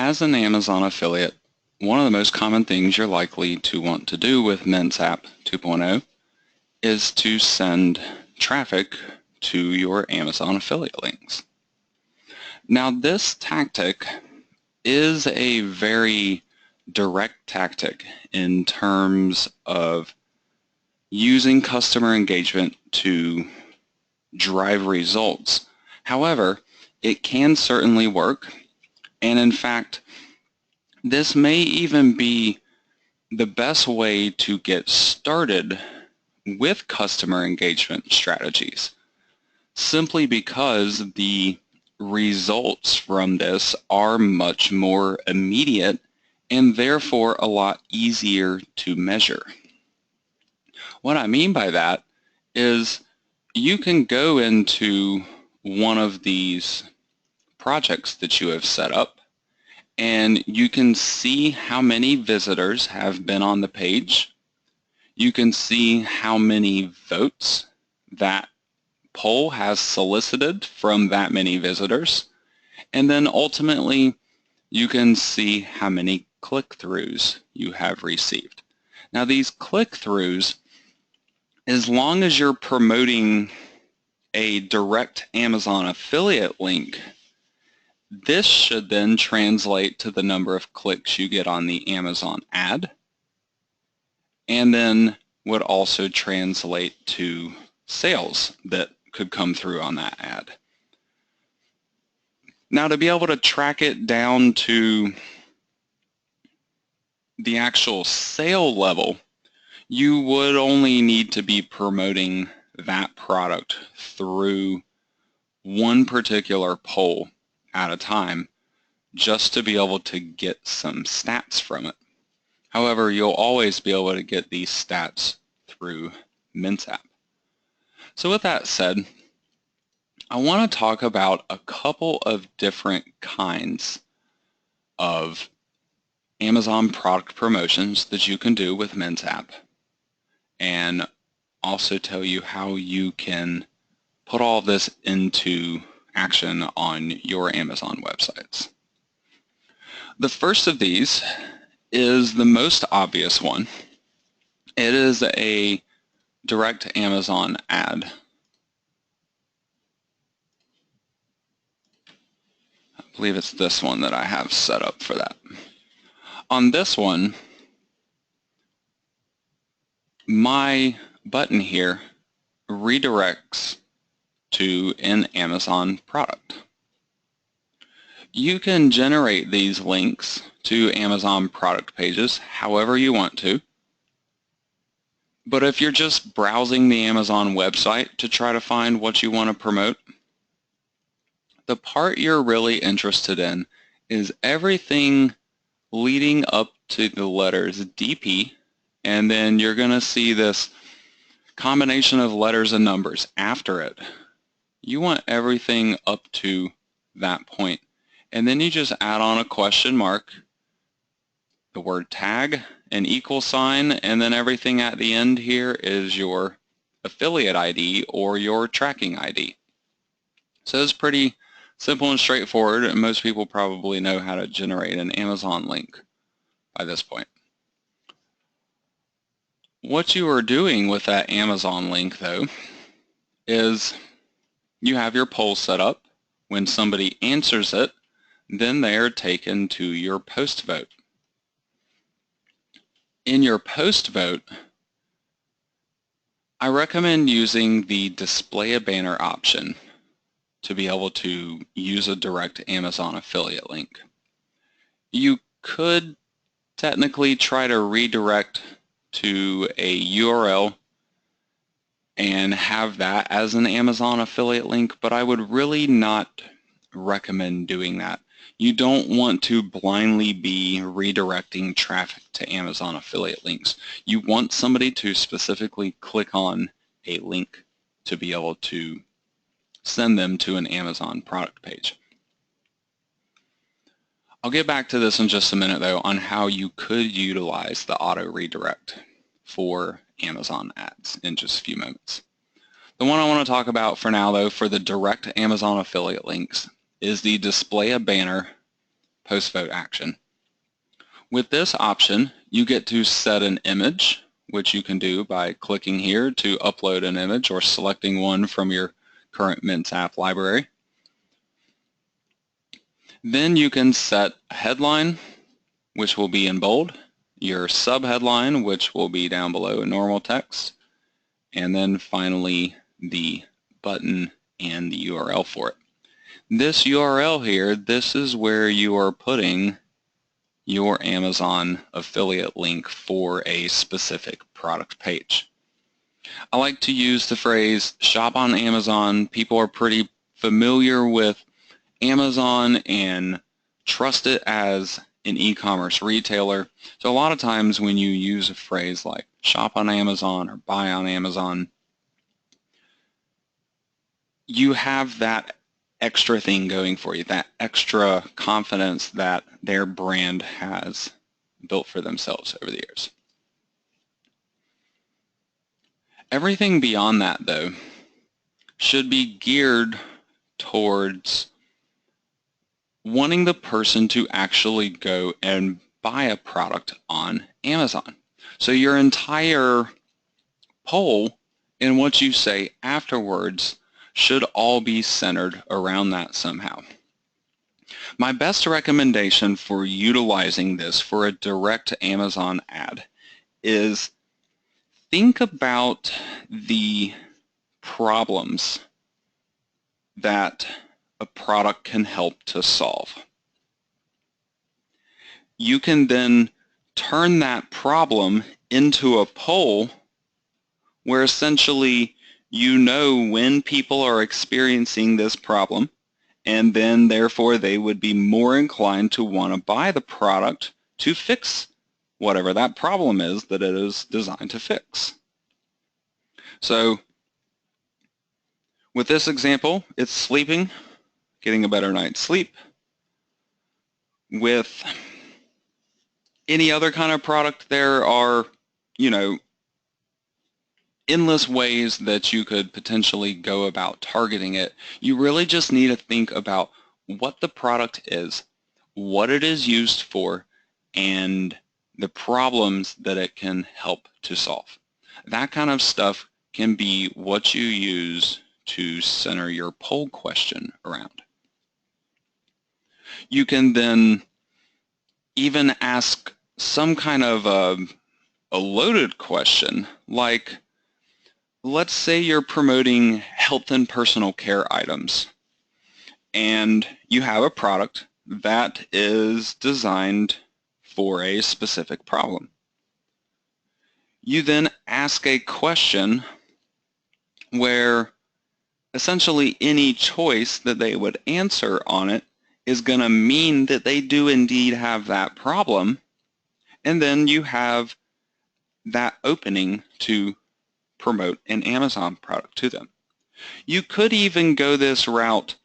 As an Amazon affiliate, one of the most common things you're likely to want to do with MintsApp 2.0 is to send traffic to your Amazon affiliate links. Now, this tactic is a very direct tactic in terms of using customer engagement to drive results. However, it can certainly work, and in fact, this may even be the best way to get started with customer engagement strategies, simply because the results from this are much more immediate and therefore a lot easier to measure. What I mean by that is you can go into one of these projects that you have set up and you can see how many visitors have been on the page. You can see how many votes that poll has solicited from that many visitors. And then ultimately, you can see how many click-throughs you have received. Now, these click-throughs, as long as you're promoting a direct Amazon affiliate link, this should then translate to the number of clicks you get on the Amazon ad, and then would also translate to sales that could come through on that ad. Now, to be able to track it down to the actual sale level, you would only need to be promoting that product through one particular poll at a time just to be able to get some stats from it. However, you'll always be able to get these stats through MintsApp. So with that said, I want to talk about a couple of different kinds of Amazon product promotions that you can do with MintsApp, and also tell you how you can put all this into action on your Amazon websites. The first of these is the most obvious one. It is a direct Amazon ad. I believe it's this one that I have set up for that. On this one, my button here redirects to an Amazon product. You can generate these links to Amazon product pages however you want to, but if you're just browsing the Amazon website to try to find what you want to promote, the part you're really interested in is everything leading up to the letters DP, and then you're going to see this combination of letters and numbers after it. You want everything up to that point, and then you just add on a question mark, the word tag, an equal sign, and then everything at the end here is your affiliate ID or your tracking ID. So it's pretty simple and straightforward, and most people probably know how to generate an Amazon link by this point. What you are doing with that Amazon link, though, is you have your poll set up. When somebody answers it, then they are taken to your post vote. In your post vote, I recommend using the display a banner option to be able to use a direct Amazon affiliate link. You could technically try to redirect to a URL and have that as an Amazon affiliate link, but I would really not recommend doing that. You don't want to blindly be redirecting traffic to Amazon affiliate links. You want somebody to specifically click on a link to be able to send them to an Amazon product page. I'll get back to this in just a minute, though, on how you could utilize the auto redirect for Amazon ads in just a few moments. The one I want to talk about for now, though, for the direct Amazon affiliate links is the display a banner post-vote action. With this option, you get to set an image, which you can do by clicking here to upload an image or selecting one from your current MintsApp library. Then you can set a headline, which will be in bold, your subheadline, which will be down below in normal text, and then finally the button and the URL for it. This URL here, this is where you are putting your Amazon affiliate link for a specific product page. I like to use the phrase shop on Amazon. People are pretty familiar with Amazon and trust it as an e-commerce retailer. So a lot of times when you use a phrase like shop on Amazon or buy on Amazon, you have that extra thing going for you, that extra confidence that their brand has built for themselves over the years. Everything beyond that, though, should be geared towards wanting the person to actually go and buy a product on Amazon. So your entire poll and what you say afterwards should all be centered around that somehow. My best recommendation for utilizing this for a direct Amazon ad is think about the problems that a product can help to solve. You can then turn that problem into a poll where essentially you know when people are experiencing this problem, and then therefore they would be more inclined to want to buy the product to fix whatever that problem is that it is designed to fix. So with this example, it's sleeping, getting a better night's sleep. With any other kind of product, there are, endless ways that you could potentially go about targeting it. You really just need to think about what the product is, what it is used for, and the problems that it can help to solve. That kind of stuff can be what you use to center your poll question around. You can then even ask some kind of a loaded question, like, let's say you're promoting health and personal care items, and you have a product that is designed for a specific problem. You then ask a question where essentially any choice that they would answer on it is going to mean that they do indeed have that problem, and then you have that opening to promote an Amazon product to them. You could even go this route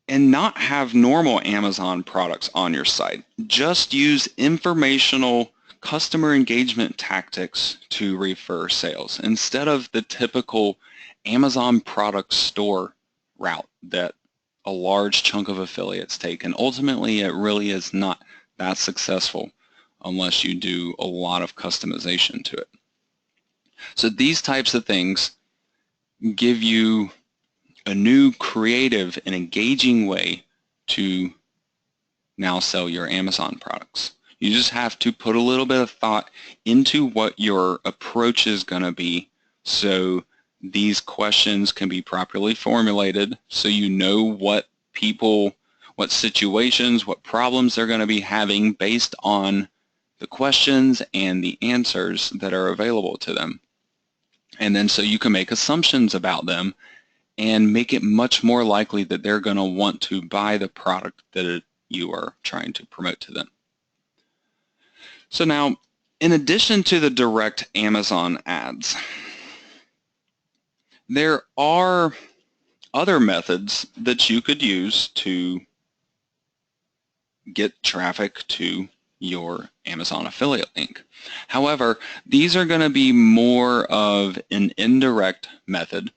and not have normal Amazon products on your site. Just use informational customer engagement tactics to refer sales instead of the typical Amazon product store route that a large chunk of affiliates take. And ultimately, it really is not that successful unless you do a lot of customization to it. So these types of things give you a new creative and engaging way to now sell your Amazon products. You just have to put a little bit of thought into what your approach is going to be so these questions can be properly formulated so you know what people, what situations, what problems they're going to be having based on the questions and the answers that are available to them. And then so you can make assumptions about them and make it much more likely that they're going to want to buy the product that you are trying to promote to them. So now, in addition to the direct Amazon ads, there are other methods that you could use to get traffic to your Amazon affiliate link. However, these are going to be more of an indirect method.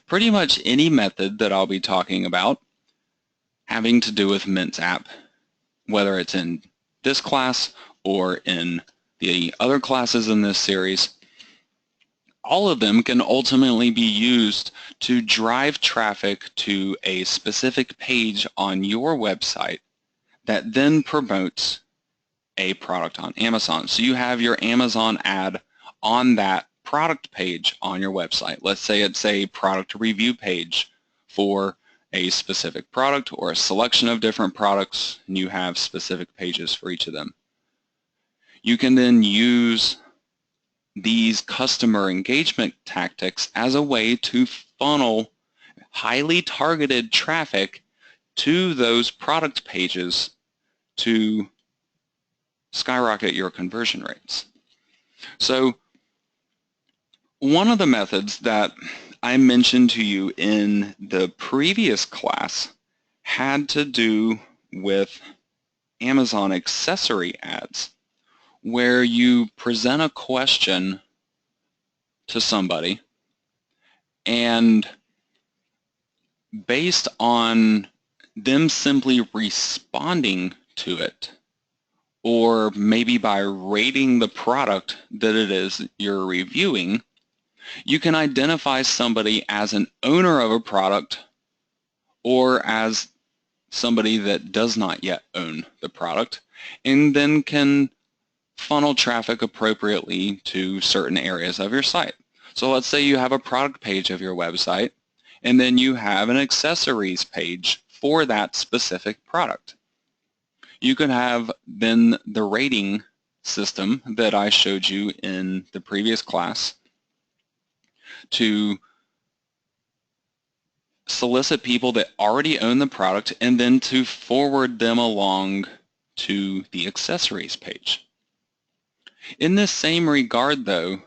Pretty much any method that I'll be talking about having to do with MintsApp, whether it's in this class or in the other classes in this series. All of them can ultimately be used to drive traffic to a specific page on your website that then promotes a product on Amazon. So you have your Amazon ad on that product page on your website. Let's say it's a product review page for a specific product or a selection of different products, and you have specific pages for each of them. You can then use these customer engagement tactics as a way to funnel highly targeted traffic to those product pages to skyrocket your conversion rates. So one of the methods that I mentioned to you in the previous class had to do with Amazon accessory ads, where you present a question to somebody, and based on them simply responding to it, or maybe by rating the product that it is you're reviewing, you can identify somebody as an owner of a product or as somebody that does not yet own the product, and then can funnel traffic appropriately to certain areas of your site. So let's say you have a product page of your website, and then you have an accessories page for that specific product. You could have then the rating system that I showed you in the previous class to solicit people that already own the product and then to forward them along to the accessories page. In this same regard, though,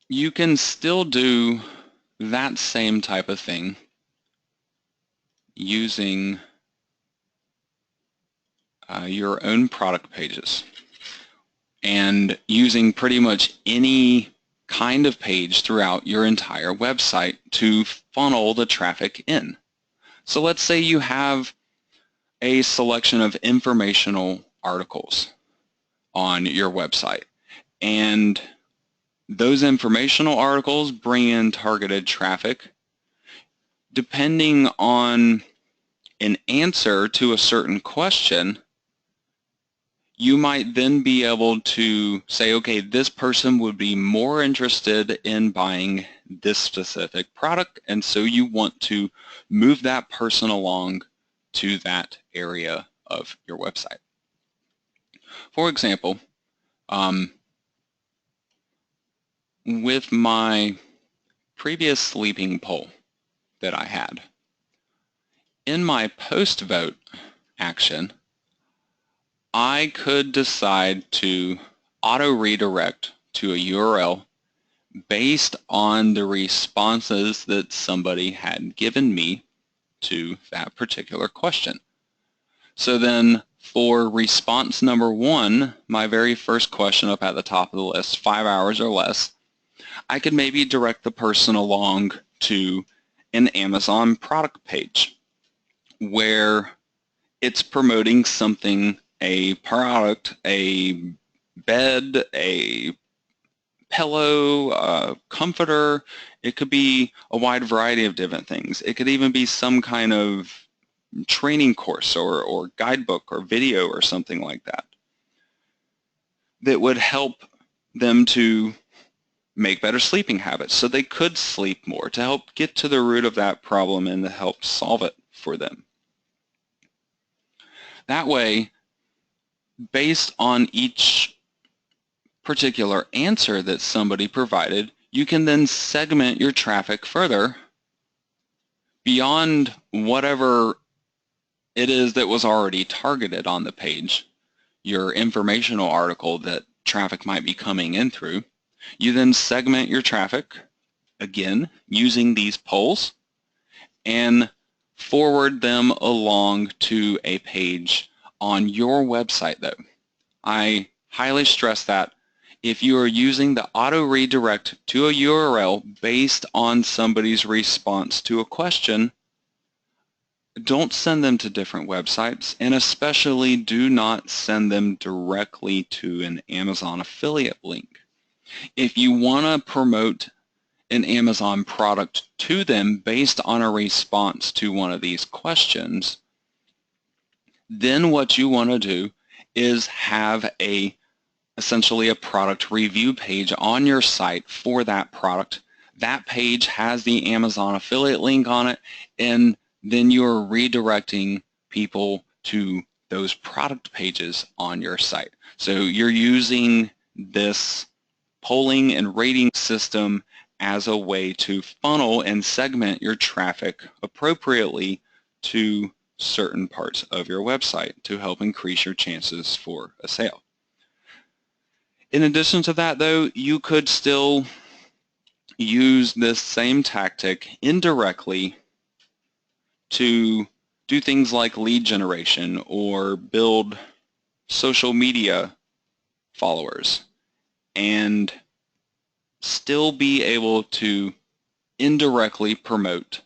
you can still do that same type of thing using your own product pages and using pretty much any kind of page throughout your entire website to funnel the traffic in. So let's say you have a selection of informational articles on your website, and those informational articles bring in targeted traffic. Depending on an answer to a certain question, you might then be able to say, okay, this person would be more interested in buying this specific product, and so you want to move that person along to that area of your website. For example, with my previous sleeping poll that I had, in my post vote action, I could decide to auto redirect to a URL based on the responses that somebody had given me to that particular question. So then for response number 1, my very first question up at the top of the list, 5 hours or less, I could maybe direct the person along to an Amazon product page where it's promoting something, a product, a bed, a pillow, a comforter. It could be a wide variety of different things. It could even be some kind of training course or guidebook or video or something like that that would help them to make better sleeping habits so they could sleep more, to help get to the root of that problem and to help solve it for them. That way, based on each particular answer that somebody provided, you can then segment your traffic further beyond whatever it is that was already targeted on the page, your informational article that traffic might be coming in through. You then segment your traffic, again, using these polls, and forward them along to a page on your website, though. I highly stress that if you are using the auto redirect to a URL based on somebody's response to a question, don't send them to different websites, and especially do not send them directly to an Amazon affiliate link. If you want to promote an Amazon product to them based on a response to one of these questions, then what you want to do is have essentially a product review page on your site for that product. That page has the Amazon affiliate link on it, and then you're redirecting people to those product pages on your site. So you're using this polling and rating system as a way to funnel and segment your traffic appropriately to certain parts of your website to help increase your chances for a sale. In addition to that, though, you could still use this same tactic indirectly to do things like lead generation or build social media followers and still be able to indirectly promote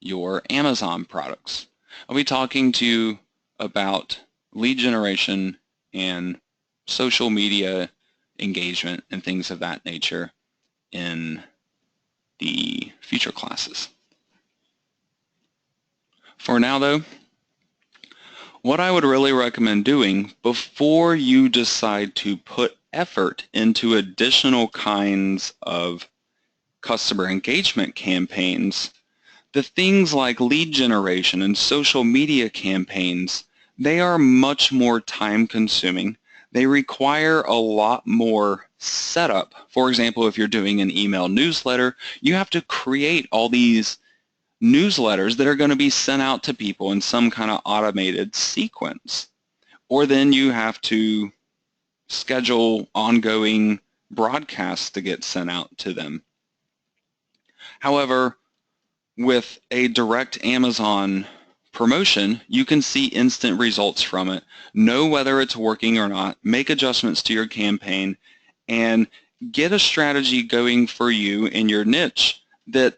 your Amazon products. I'll be talking to you about lead generation and social media engagement and things of that nature in the future classes. For now, though, what I would really recommend doing before you decide to put effort into additional kinds of customer engagement campaigns, the things like lead generation and social media campaigns, they are much more time-consuming. They require a lot more setup. For example, if you're doing an email newsletter, you have to create all these newsletters that are going to be sent out to people in some kind of automated sequence. Or then you have to schedule ongoing broadcasts to get sent out to them. However, with a direct Amazon promotion, you can see instant results from it, know whether it's working or not, make adjustments to your campaign, and get a strategy going for you in your niche that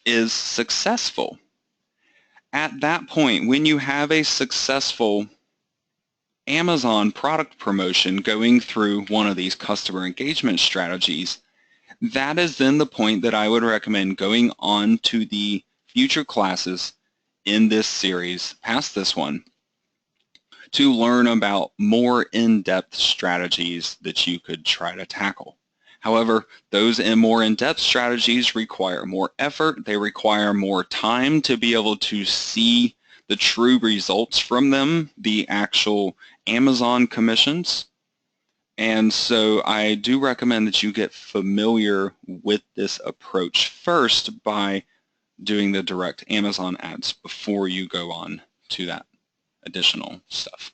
is successful. At that point, when you have a successful Amazon product promotion going through one of these customer engagement strategies, that is then the point that I would recommend going on to the future classes in this series, past this one, to learn about more in-depth strategies that you could try to tackle. However, those more in-depth strategies require more effort. They require more time to be able to see the true results from them, the actual Amazon commissions. And so I do recommend that you get familiar with this approach first by doing the direct Amazon ads before you go on to that additional stuff.